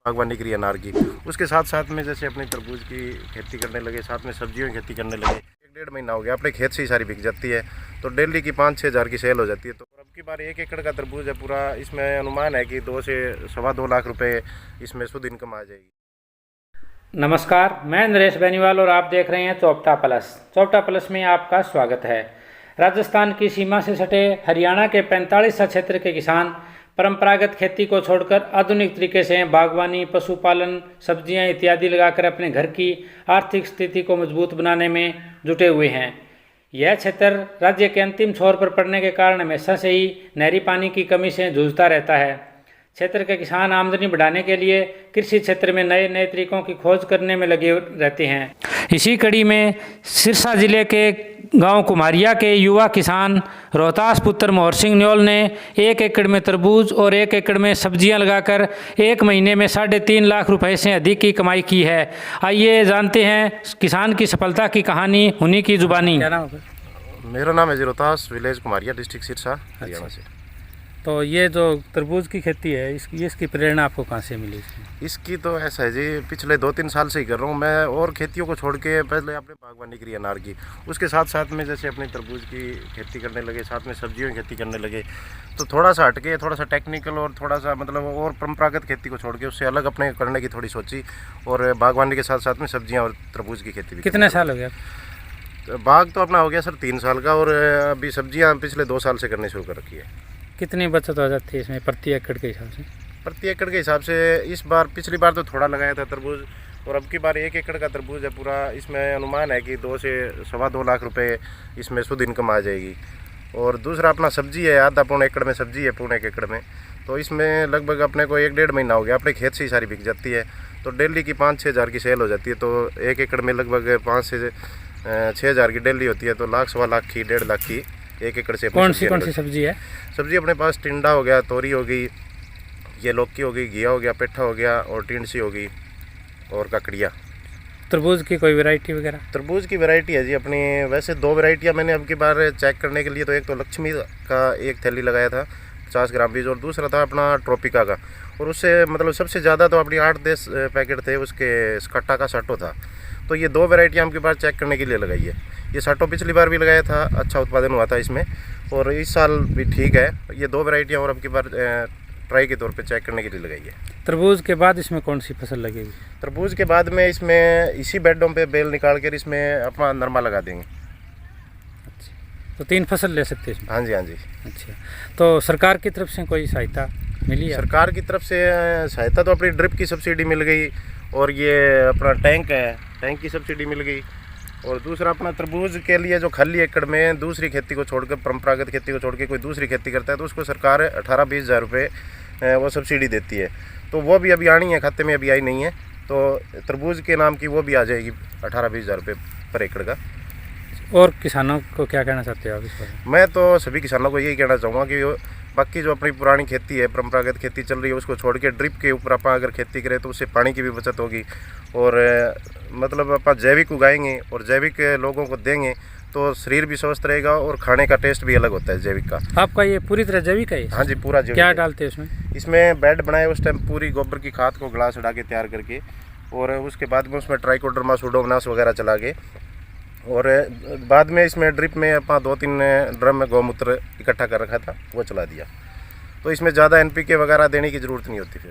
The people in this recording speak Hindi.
बागवानी करी अनार की, उसके साथ साथ में जैसे अपनी तरबूज की खेती करने लगे, साथ में सब्जियों की खेती करने लगे। 1-1.5 महीना हो गया, अपने खेत से ही सारी बिक जाती है, तो डेली की 5-6 हज़ार की सेल हो जाती है। तो अब की बार 1 एकड़ का तरबूज है पूरा, इसमें अनुमान है कि 2 से सवा 2 लाख रुपए इसमें शुद्ध इनकम आ जाएगी। नमस्कार, मैं नरेश बेनीवाल और आप देख रहे हैं चौपटा प्लस। चौपटा प्लस में आपका स्वागत है। राजस्थान की सीमा से सटे हरियाणा के 45 क्षेत्र के किसान परंपरागत खेती को छोड़कर आधुनिक तरीके से बागवानी, पशुपालन, सब्जियां इत्यादि लगाकर अपने घर की आर्थिक स्थिति को मजबूत बनाने में जुटे हुए हैं। यह क्षेत्र राज्य के अंतिम छोर पर पड़ने के कारण हमेशा से ही नहरी पानी की कमी से जूझता रहता है। क्षेत्र के किसान आमदनी बढ़ाने के लिए कृषि क्षेत्र में नए नए तरीकों की खोज करने में लगे रहते हैं। इसी कड़ी में सिरसा जिले के गांव कुमारिया के युवा किसान रोहतास पुत्र मोहर सिंह न्योल ने 1 एकड़ में तरबूज और 1 एकड़ में सब्जियां लगाकर 1 महीने में 3.5 लाख रुपए से अधिक की कमाई की है। आइए जानते हैं किसान की सफलता की कहानी उन्हीं की जुबानी। क्या नाम है? मेरा नाम है रोहतास, विलेज कुमारिया, डिस्ट्रिक्ट सिरसा, हरियाणा से। तो ये जो तरबूज की खेती है इसकी प्रेरणा आपको कहाँ से मिली? इसकी तो ऐसा है जी, पिछले 2-3 साल से ही कर रहा हूँ मैं, और खेतियों को छोड़ के पहले आपने बागवानी करी अनार की, उसके साथ साथ में जैसे अपनी तरबूज की खेती करने लगे, साथ में सब्जियों की खेती करने लगे, तो थोड़ा सा हटके, थोड़ा सा टेक्निकल और थोड़ा सा मतलब और परंपरागत खेती को छोड़ के उससे अलग अपने करने की थोड़ी सोची, और बागवानी के साथ साथ में सब्जियाँ और तरबूज की खेती भी। कितने साल हो गया? बाग तो अपना हो गया सर 3 साल का, और अभी सब्जियाँ पिछले 2 साल से करनी शुरू कर रखी है। कितनी बचत हो जाती है इसमें प्रति एकड़ के हिसाब से? प्रति एकड़ के हिसाब से इस बार, पिछली बार तो थोड़ा लगाया था तरबूज, और अब की बार 1 एकड़ का तरबूज है पूरा, इसमें अनुमान है कि 2 से सवा 2 लाख रुपए इसमें शुद्ध इनकम आ जाएगी। और दूसरा अपना सब्जी है, आधा पौने एकड़ में सब्जी है, पौने 1 एकड़ में, तो इसमें लगभग अपने को 1-1.5 महीना हो गया, अपने खेत से ही सारी बिक जाती है, तो डेली की 5-6 हज़ार की सेल हो जाती है। तो 1 एकड़ में लगभग 5 से 6 हज़ार की डेली होती है, तो लाख सवा लाख की, 1.5 लाख की 1 एकड़ से। कौन सी सब्जी है? सब्जी अपने पास टिंडा हो गया, तोरी हो गई, ये लौकी हो गई, घिया हो गया, पेठा हो गया, और टिंडसी हो गई, और ककड़िया। तरबूज की कोई वैरायटी वगैरह? तरबूज की वैरायटी है जी अपनी, वैसे 2 वैरायटियाँ मैंने अब की बार चेक करने के लिए, तो एक तो लक्ष्मी का 1 थैली लगाया था 50 ग्राम बीज, और दूसरा था अपना ट्रॉपिका का, और उससे मतलब सबसे ज़्यादा तो अपनी 8-10 पैकेट थे उसके स्कट्टा का साटो था। तो ये 2 वैरायटियाँ आपके पास चेक करने के लिए लगाई है। ये साटो पिछली बार भी लगाया था, अच्छा उत्पादन हुआ था इसमें, और इस साल भी ठीक है। ये 2 वैरायटियाँ और अब की बार ट्राई के तौर पे चेक करने के लिए लगाई है। तरबूज के बाद इसमें कौन सी फसल लगेगी? तरबूज के बाद में इसमें इसी बेडों पे बेल निकाल कर इसमें अपना नरमा लगा देंगे। अच्छा, तो 3 फसल ले सकते हैं इसमें? हाँ जी, हाँ जी। अच्छा, तो सरकार की तरफ से कोई सहायता मिली है? सरकार की तरफ से सहायता तो अपनी ड्रिप की सब्सिडी मिल गई, और ये अपना टैंक है, टैंक की सब्सिडी मिल गई, और दूसरा अपना तरबूज के लिए जो खाली एकड़ में दूसरी खेती को छोड़कर, परंपरागत खेती को छोड़ के कोई दूसरी खेती करता है, तो उसको सरकार 18-20 हज़ार रुपये वो सब्सिडी देती है। तो वो भी अभी आनी है, खाते में अभी आई नहीं है, तो तरबूज के नाम की वो भी आ जाएगी 18-20 हज़ार रुपये पर एकड़ का। और किसानों को क्या कहना चाहते हो आप इस पर? मैं तो सभी किसानों को यही कहना चाहूँगा कि बाकी जो अपनी पुरानी खेती है, परंपरागत खेती चल रही है, उसको छोड़ के ड्रिप के ऊपर अपन अगर खेती करें तो उससे पानी की भी बचत होगी, और मतलब अपन जैविक उगाएंगे और जैविक लोगों को देंगे तो शरीर भी स्वस्थ रहेगा, और खाने का टेस्ट भी अलग होता है जैविक का। आपका ये पूरी तरह जैविक है? हाँ जी, पूरा जैविक। क्या डालते हैं इसमें? इसमें बेड बनाए उस टाइम पूरी गोबर की खाद को ग्लास उड़ा के तैयार करके, और उसके बाद में उसमें ट्राइकोडर्मा, सूडोमोनास वगैरह चला के, और बाद में इसमें ड्रिप में अपना 2-3 ड्रम में गौमूत्र इकट्ठा कर रखा था, वो चला दिया। तो इसमें ज़्यादा NPK वगैरह देने की ज़रूरत नहीं होती फिर।